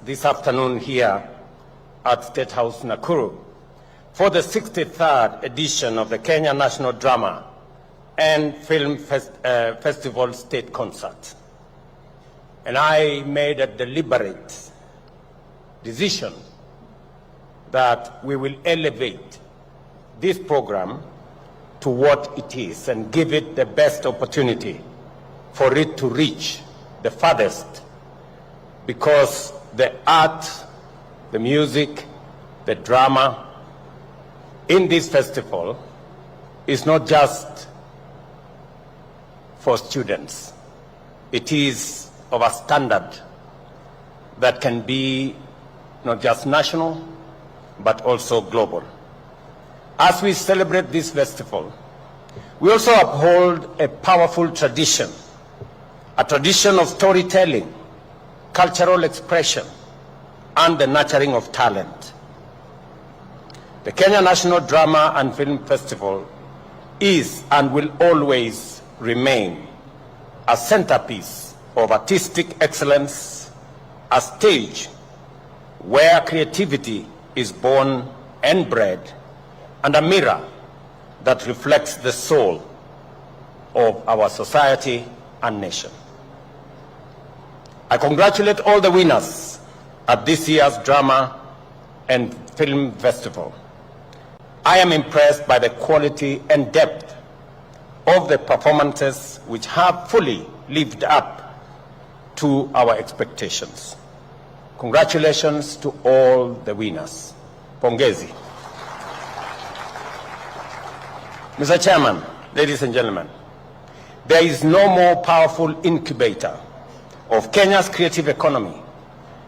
this afternoon here at State House, Nakuru, for the 63rd edition of the Kenya National Drama and Film Festival State Concert. And I made a deliberate decision that we will elevate this program to what it is and give it the best opportunity for it to reach the farthest, because the art, the music, the drama in this festival is not just for students. It is of a standard that can be not just national, but also global. As we celebrate this festival, we also uphold a powerful tradition, a tradition of storytelling, cultural expression, and the nurturing of talent. The Kenya National Drama and Film Festival is and will always remain a centerpiece of artistic excellence, a stage where creativity is born and bred, and a mirror that reflects the soul of our society and nation. I congratulate all the winners at this year's Drama and Film Festival. I am impressed by the quality and depth of the performances which have fully lived up to our expectations. Congratulations to all the winners. Pongezi. Mr. Chairman, ladies and gentlemen, there is no more powerful incubator of Kenya's creative economy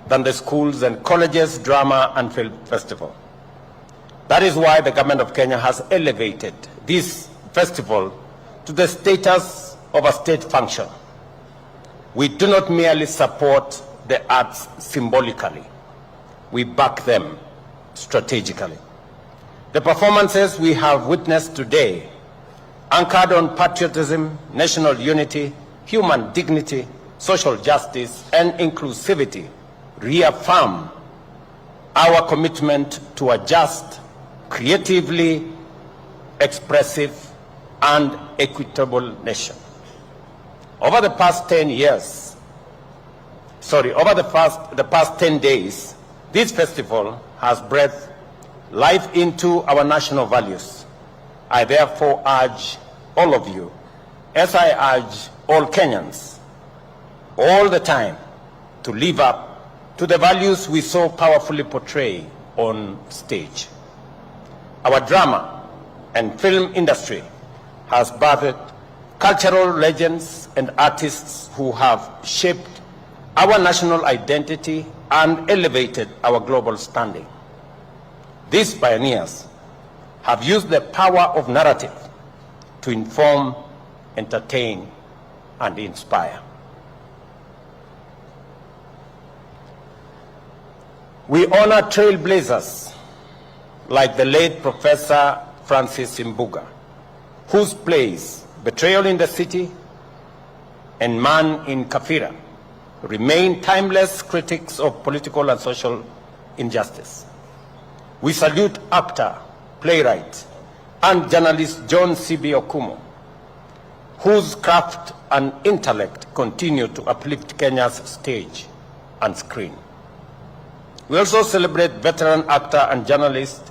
than the schools and colleges drama and film festival. That is why the government of Kenya has elevated this festival to the status of a state function. We do not merely support the arts symbolically, we back them strategically. The performances we have witnessed today, anchored on patriotism, national unity, human dignity, social justice, and inclusivity, reaffirm our commitment to a just, creatively expressive, and equitable nation. Over the past 10 days, this festival has breathed life into our national values. I therefore urge all of you, as I urge all Kenyans, all the time, to live up to the values we so powerfully portray on stage. Our drama and film industry has birthed cultural legends and artists who have shaped our national identity and elevated our global standing. These pioneers have used the power of narrative to inform, entertain, and inspire. We honor trailblazers like the late Professor Francis Imbuga, whose plays Betrayal in the City and Man in Kafira remain timeless critics of political and social injustice. We salute actor, playwright, and journalist John C.B. Okumu, whose craft and intellect continue to uplift Kenya's stage and screen. We also celebrate veteran actor and journalist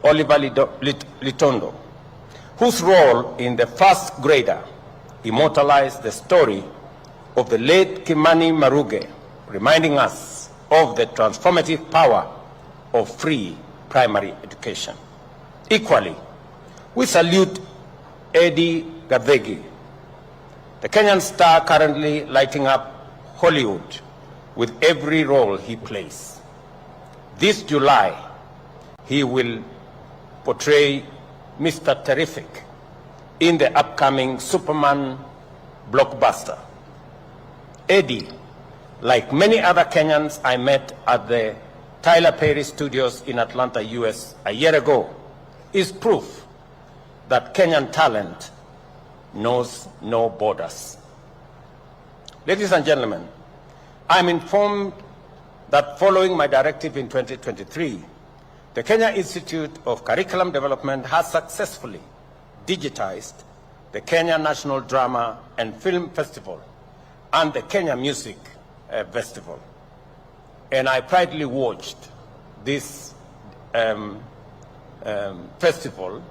Oliver Litondo, whose role in The First Grader immortalized the story of the late Kimani Maruge, reminding us of the transformative power of free primary education. Equally, we salute Eddie Gadhegi, the Kenyan star currently lighting up Hollywood with every role he plays. This July, he will portray Mr. Terrific in the upcoming Superman blockbuster. Eddie, like many other Kenyans I met at the Tyler Perry Studios in Atlanta, US a year ago, is proof that Kenyan talent knows no borders. Ladies and gentlemen, I'm informed that following my directive in 2023, the Kenya Institute of Curriculum Development has successfully digitized the Kenya National Drama and Film Festival and the Kenya Music Festival. And I proudly watched this festival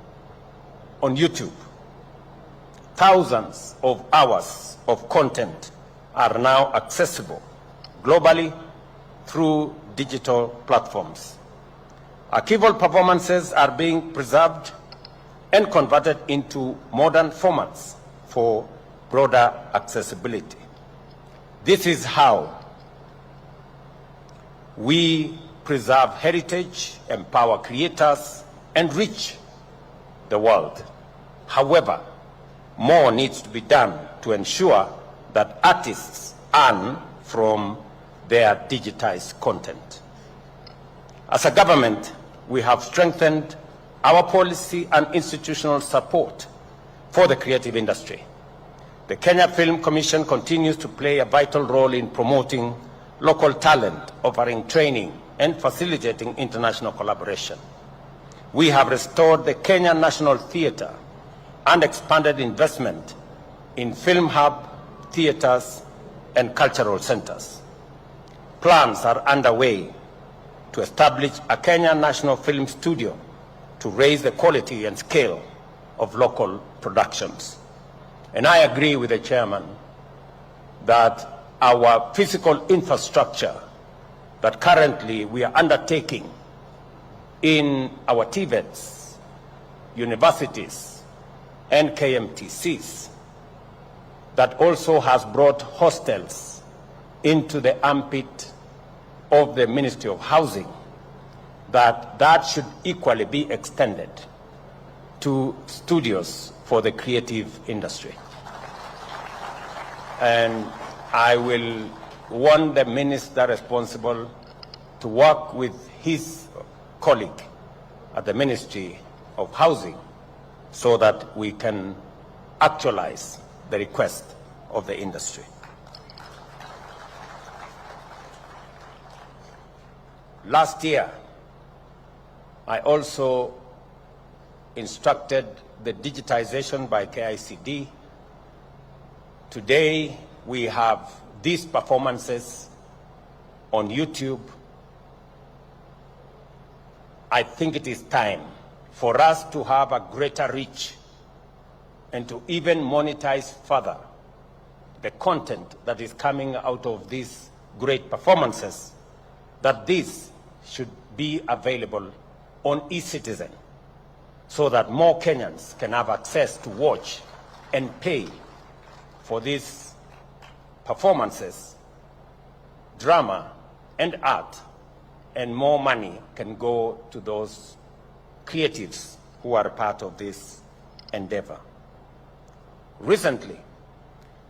on YouTube. Thousands of hours of content are now accessible globally through digital platforms. Archival performances are being preserved and converted into modern formats for broader accessibility. This is how we preserve heritage, empower creators, and reach the world. However, more needs to be done to ensure that artists earn from their digitized content. As a government, we have strengthened our policy and institutional support for the creative industry. The Kenya Film Commission continues to play a vital role in promoting local talent, offering training, and facilitating international collaboration. We have restored the Kenya National Theatre and expanded investment in film hub, theatres, and cultural centers. Plans are underway to establish a Kenya National Film Studio to raise the quality and scale of local productions. And I agree with the chairman that our physical infrastructure that currently we are undertaking in our TVETs, universities, and KMTCs, that also has brought hostels into the armpit of the Ministry of Housing, that should equally be extended to studios for the creative industry. And I will want the minister responsible to work with his colleague at the Ministry of Housing so that we can actualize the request of the industry. Last year, I also instructed the digitization by KICD. Today, we have these performances on YouTube. I think it is time for us to have a greater reach and to even monetize further the content that is coming out of these great performances, that this should be available on eCitizen so that more Kenyans can have access to watch and pay for these performances, drama, and art, and more money can go to those creatives who are part of this endeavor. Recently,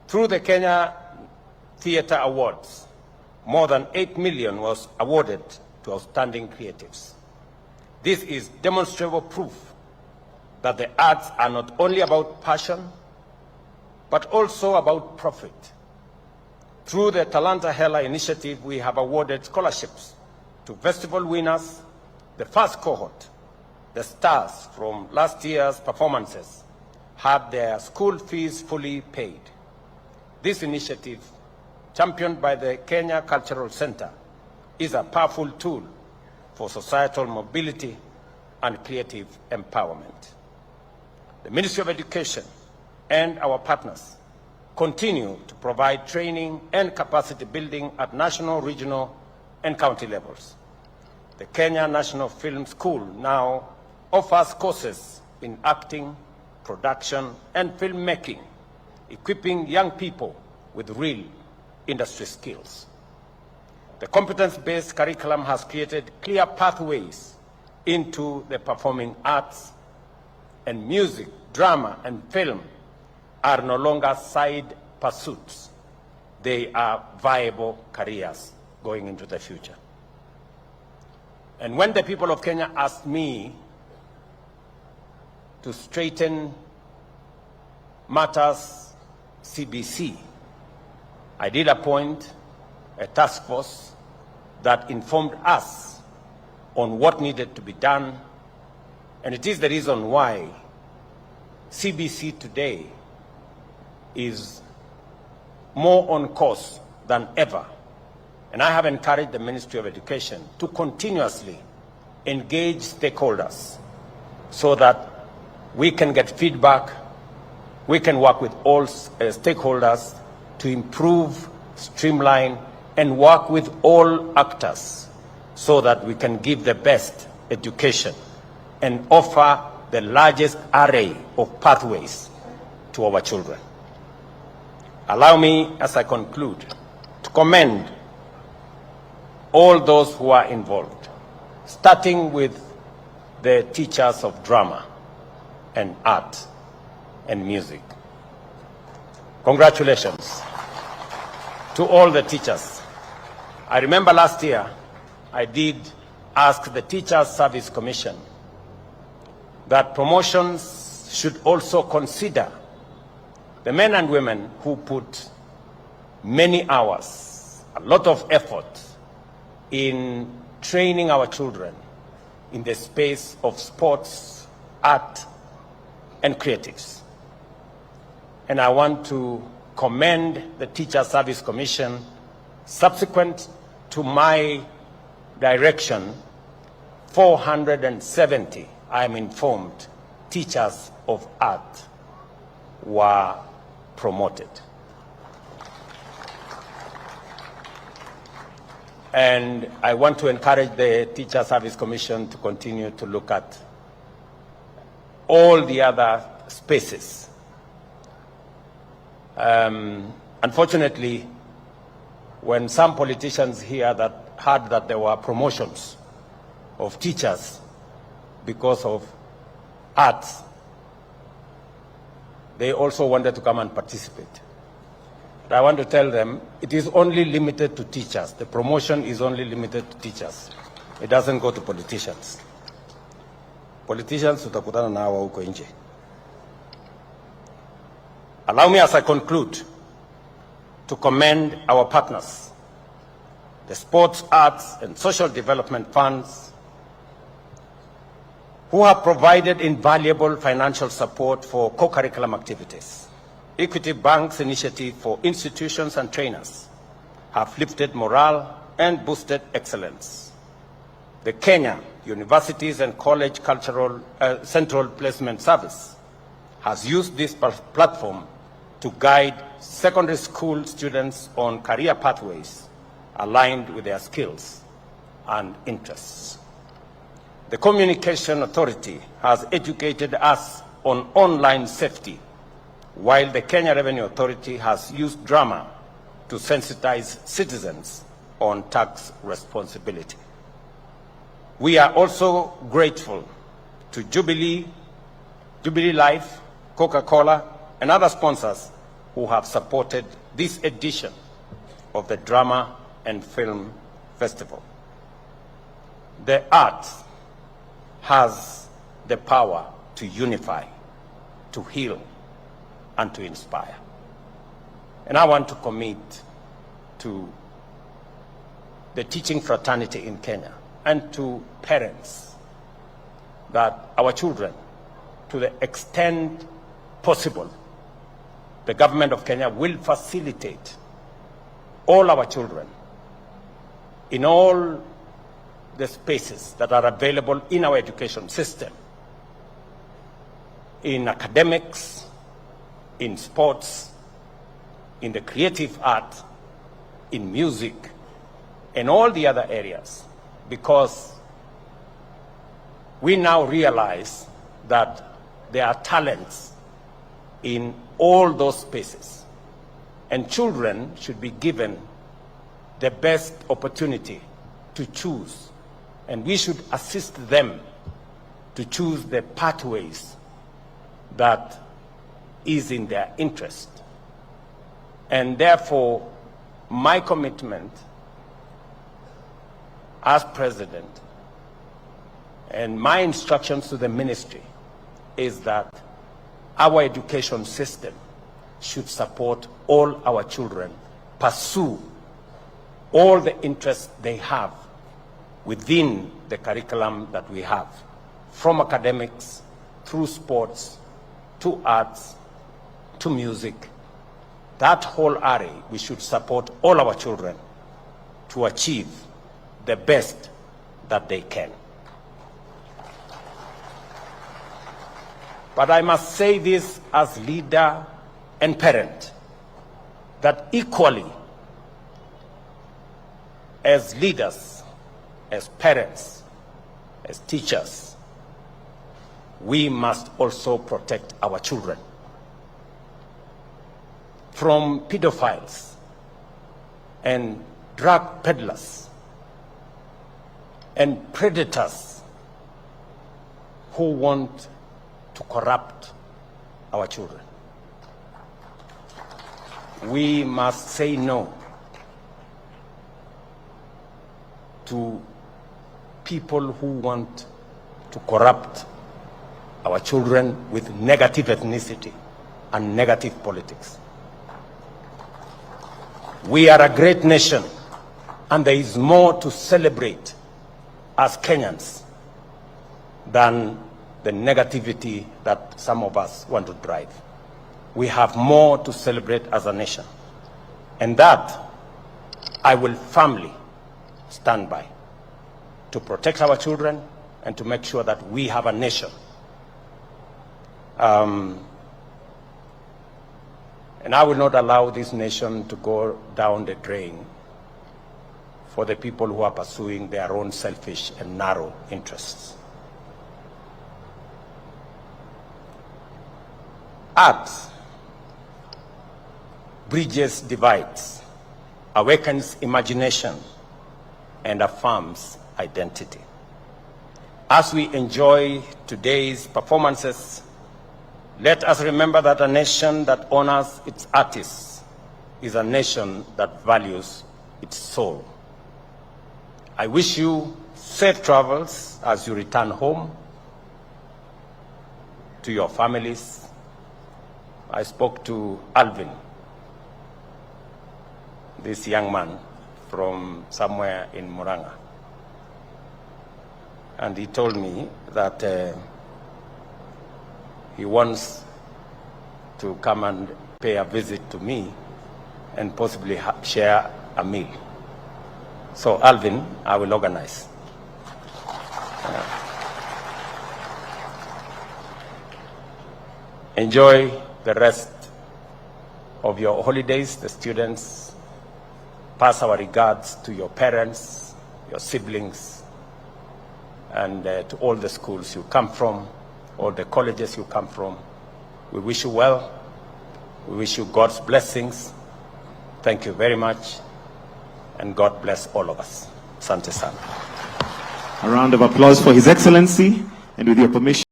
through the Kenya Theatre Awards, more than 8 million was awarded to outstanding creatives. This is demonstrable proof that the arts are not only about passion, but also about profit. Through the Talanta Hela initiative, we have awarded scholarships to festival winners. The first cohort, the stars from last year's performances, had their school fees fully paid. This initiative, championed by the Kenya Cultural Center, is a powerful tool for societal mobility and creative empowerment. The Ministry of Education and our partners continue to provide training and capacity building at national, regional, and county levels. The Kenya National Film School now offers courses in acting, production, and filmmaking, equipping young people with real industry skills. The competence-based curriculum has created clear pathways into the performing arts, and music, drama, and film are no longer side pursuits. They are viable careers going into the future. And when the people of Kenya asked me to straighten matters CBC, I did appoint a task force that informed us on what needed to be done, and it is the reason why CBC today is more on course than ever. And I have encouraged the Ministry of Education to continuously engage stakeholders so that we can get feedback, we can work with all stakeholders to improve, streamline, and work with all actors so that we can give the best education and offer the largest array of pathways to our children. Allow me, as I conclude, to commend all those who are involved, starting with the teachers of drama and art and music. Congratulations to all the teachers. I remember last year I did ask the Teachers Service Commission that promotions should also consider the men and women who put many hours, a lot of effort in training our children in the space of sports, art, and creatives. And I want to commend the Teacher Service Commission. Subsequent to my direction, 470, I am informed, teachers of art were promoted. And I want to encourage the Teacher Service Commission to continue to look at all the other spaces. Unfortunately, when some politicians heard that there were promotions of teachers because of arts, they also wanted to come and participate. But I want to tell them it is only limited to teachers. The promotion is only limited to teachers. It doesn't go to politicians. Politicians utakutana na hawa huko nje. Allow me, as I conclude, to commend our partners, the Sports, Arts, and Social Development Funds, who have provided invaluable financial support for co-curriculum activities. Equity Bank's initiative for institutions and trainers have lifted morale and boosted excellence. The Kenya Universities and College Cultural Central Placement Service has used this platform to guide secondary school students on career pathways aligned with their skills and interests. The Communication Authority has educated us on online safety, while the Kenya Revenue Authority has used drama to sensitize citizens on tax responsibility. We are also grateful to Jubilee Life, Coca-Cola, and other sponsors who have supported this edition of the Drama and Film Festival. The arts has the power to unify, to heal, and to inspire. And I want to commit to the teaching fraternity in Kenya and to parents that our children, to the extent possible, the government of Kenya will facilitate all our children in all the spaces that are available in our education system, in academics, in sports, in the creative art, in music, and all the other areas, because we now realize that there are talents in all those spaces, and children should be given the best opportunity to choose, and we should assist them to choose the pathways that is in their interest. And therefore, my commitment as president and my instructions to the ministry is that our education system should support all our children pursue all the interests they have within the curriculum that we have, from academics, through sports, to arts, to music. That whole array, we should support all our children to achieve the best that they can. But I must say this as leader and parent, that equally as leaders, as parents, as teachers, we must also protect our children from pedophiles and drug peddlers and predators who want to corrupt our children. We must say no to people who want to corrupt our children with negative ethnicity and negative politics. We are a great nation, and there is more to celebrate as Kenyans than the negativity that some of us want to drive. We have more to celebrate as a nation, and that I will firmly stand by, to protect our children and to make sure that we have a nation. And I will not allow this nation to go down the drain for the people who are pursuing their own selfish and narrow interests. Art bridges divides, awakens imagination, and affirms identity. As we enjoy today's performances, let us remember that a nation that honors its artists is a nation that values its soul. I wish you safe travels as you return home to your families. I spoke to Alvin, this young man from somewhere in Murang'a, and he told me that he wants to come and pay a visit to me and possibly share a meal. So Alvin, I will organize. Enjoy the rest of your holidays, the students. Pass our regards to your parents, your siblings, and to all the schools you come from, all the colleges you come from. We wish you well. We wish you God's blessings. Thank you very much, and God bless all of us. Asante sana. A round of applause for His Excellency, and with your permission.